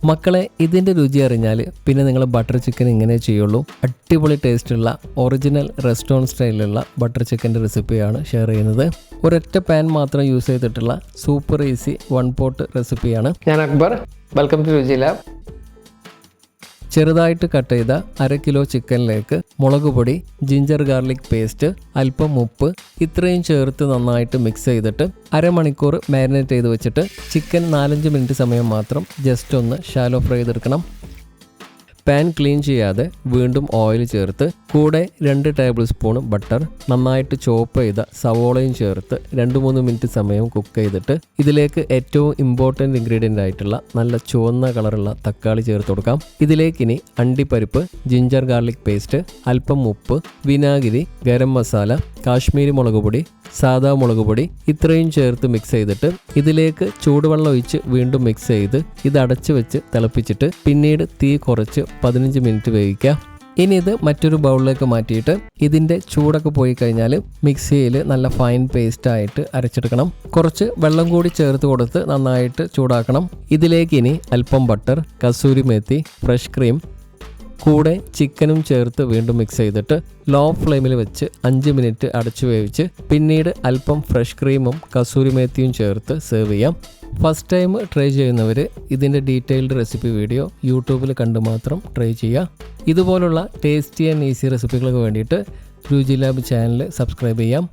മക്കളെ, ഇതിൻ്റെ രുചി അറിഞ്ഞാൽ പിന്നെ നിങ്ങൾ ബട്ടർ ചിക്കൻ ഇങ്ങനെ ചെയ്യുള്ളൂ. അടിപൊളി ടേസ്റ്റുള്ള ഒറിജിനൽ റെസ്റ്റോറൻറ്റ് സ്റ്റൈലിലുള്ള ബട്ടർ ചിക്കൻ്റെ റെസിപ്പിയാണ് ഷെയർ ചെയ്യുന്നത്. ഒരൊറ്റ പാൻ മാത്രം യൂസ് ചെയ്തിട്ടുള്ള സൂപ്പർ ഈസി 1 പോട്ട് റെസിപ്പിയാണ്. ഞാൻ അക്ബർ, വെൽക്കം ടു രുചി ലാബ്. ചെറുതായിട്ട് കട്ട് ചെയ്ത 1/2 കിലോ ചിക്കനിലേക്ക് മുളക് പൊടി, ജിഞ്ചർ ഗാർലിക് പേസ്റ്റ്, അല്പം ഉപ്പ് ഇത്രയും ചേർത്ത് നന്നായിട്ട് മിക്സ് ചെയ്തിട്ട് അരമണിക്കൂർ മാരിനേറ്റ് ചെയ്ത് വെച്ചിട്ട് ചിക്കൻ 4-5 മിനിറ്റ് സമയം മാത്രം ജസ്റ്റ് ഒന്ന് ഷാലോ ഫ്രൈ ചെയ്തെടുക്കണം. പാൻ ക്ലീൻ ചെയ്യാതെ വീണ്ടും ഓയിൽ ചേർത്ത് കൂടെ 2 ടേബിൾ സ്പൂൺ ബട്ടർ, നന്നായിട്ട് ചോപ്പ് ചെയ്ത സവോളയും ചേർത്ത് 2-3 മിനിറ്റ് സമയം കുക്ക് ചെയ്തിട്ട് ഇതിലേക്ക് ഏറ്റവും ഇമ്പോർട്ടൻ്റ് ഇൻഗ്രീഡിയൻ്റ് ആയിട്ടുള്ള നല്ല ചുവന്ന കളറുള്ള തക്കാളി ചേർത്ത് കൊടുക്കാം. ഇതിലേക്ക് ഇനി അണ്ടിപ്പരിപ്പ്, ജിഞ്ചർ ഗാർലിക് പേസ്റ്റ്, അല്പം ഉപ്പ്, വിനാഗിരി, ഗരം മസാല, കാശ്മീരി മുളക് പൊടി, സാദാ മുളക് പൊടി ഇത്രയും ചേർത്ത് മിക്സ് ചെയ്തിട്ട് ഇതിലേക്ക് ചൂടുവെള്ളം ഒഴിച്ച് വീണ്ടും മിക്സ് ചെയ്ത് ഇത് അടച്ചു വെച്ച് തിളപ്പിച്ചിട്ട് പിന്നീട് തീ കുറച്ച് 15 മിനിറ്റ് വേവിക്കുക. ഇനി ഇത് മറ്റൊരു ബൗളിലേക്ക് മാറ്റിയിട്ട് ഇതിൻ്റെ ചൂടൊക്കെ പോയി കഴിഞ്ഞാൽ മിക്സിയിൽ നല്ല ഫൈൻ പേസ്റ്റ് ആയിട്ട് അരച്ചെടുക്കണം. കുറച്ച് വെള്ളം കൂടി ചേർത്ത് കൊടുത്ത് നന്നായിട്ട് ചൂടാക്കണം. ഇതിലേക്ക് ഇനി അല്പം butter, kasuri methi, fresh cream കൂടെ ചിക്കനും ചേർത്ത് വീണ്ടും മിക്സ് ചെയ്തിട്ട് ലോ ഫ്ലെയിമിൽ വെച്ച് 5 മിനിറ്റ് അടച്ചു വേവിച്ച് പിന്നീട് അല്പം ഫ്രഷ് ക്രീമും കസൂരി മേത്തിയും ചേർത്ത് സെർവ് ചെയ്യാം. ഫസ്റ്റ് ടൈം ട്രൈ ചെയ്യുന്നവർ ഇതിൻ്റെ ഡീറ്റെയിൽഡ് റെസിപ്പി വീഡിയോ യൂട്യൂബിൽ കണ്ട് മാത്രം ട്രൈ ചെയ്യുക. ഇതുപോലുള്ള ടേസ്റ്റി ആൻഡ് ഈസി റെസിപ്പികൾക്ക് വേണ്ടിയിട്ട് രുചി ലാബ് ചാനൽ സബ്സ്ക്രൈബ് ചെയ്യാം.